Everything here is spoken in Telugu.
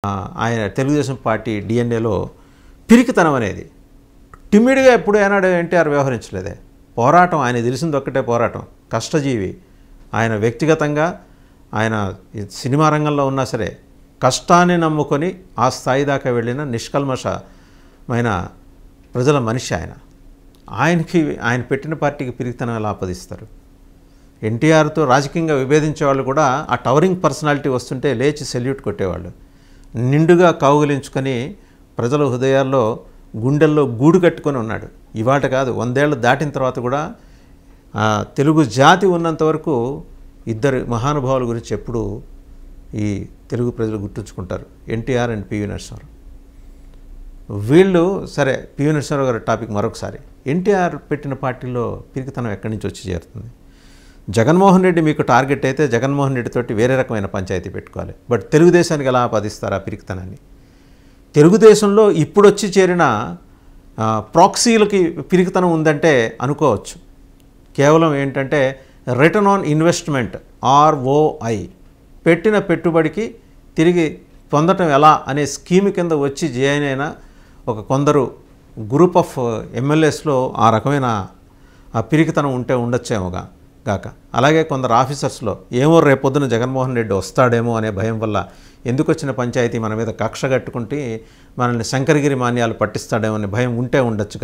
ఆయన తెలుగుదేశం పార్టీ డిఎన్ఏలో పిరికితనం అనేది టిమ్మిడిగా ఎప్పుడు ఏనాడు ఎన్టీఆర్ వ్యవహరించలేదే. పోరాటం, ఆయన తెలిసింది ఒక్కటే పోరాటం, కష్టజీవి. ఆయన వ్యక్తిగతంగా ఆయన సినిమా రంగంలో ఉన్నా సరే కష్టాన్ని నమ్ముకొని ఆ స్థాయి దాకా వెళ్ళిన నిష్కల్మషమైన ప్రజల మనిషి ఆయన. ఆయన పెట్టిన పార్టీకి పిరికితనం ఎలా ఆపదిస్తారు? ఎన్టీఆర్తో రాజకీయంగా విభేదించే వాళ్ళు కూడా ఆ టవరింగ్ పర్సనాలిటీ వస్తుంటే లేచి సెల్యూట్ కొట్టేవాళ్ళు. నిండుగా కౌగిలించుకొని ప్రజల హృదయాల్లో గుండెల్లో గూడు కట్టుకొని ఉన్నాడు. ఇవాట కాదు, 100 ఏళ్ళు దాటిన తర్వాత కూడా తెలుగు జాతి ఉన్నంత వరకు ఇద్దరు మహానుభావుల గురించి ఎప్పుడు ఈ తెలుగు ప్రజలు గుర్తుంచుకుంటారు, ఎన్టీఆర్ అండ్ పివి నరసింహారావు. వీళ్ళు సరే, పివి నరసింహారావు గారి టాపిక్ మరొకసారి. ఎన్టీఆర్ పెట్టిన పార్టీలో పిరికితనం ఎక్కడి నుంచి వచ్చి చేరుతుంది? జగన్మోహన్ రెడ్డి మీకు టార్గెట్ అయితే జగన్మోహన్ రెడ్డి తోటి వేరే రకమైన పంచాయతీ పెట్టుకోవాలి. బట్ తెలుగుదేశానికి ఎలా ఆపాదిస్తారు ఆ పిరికితనాన్ని? తెలుగుదేశంలో ఇప్పుడు వచ్చి చేరిన ప్రాక్సీలకి పిరికితనం ఉందంటే అనుకోవచ్చు. కేవలం ఏంటంటే రిటర్న్ ఆన్ ఇన్వెస్ట్మెంట్, ROI, పెట్టిన పెట్టుబడికి తిరిగి పొందటం ఎలా అనే స్కీమ్ కింద వచ్చి జాయిన్ అయిన ఒక కొందరు గ్రూప్ ఆఫ్ ఎమ్మెల్యేస్లో ఆ రకమైన ఆ పిరికితనం ఉంటే ఉండొచ్చేమోగా గాక. అలాగే కొందరు ఆఫీసర్స్లో ఏమో రేపొద్దున జగన్మోహన్ రెడ్డి వస్తాడేమో అనే భయం వల్ల ఎందుకు వచ్చిన పంచాయతీ మన మీద కక్ష కట్టుకుంటే మనల్ని శంకరగిరి మాన్యాలు పట్టిస్తాడేమో అనే భయం ఉంటే ఉండొచ్చు.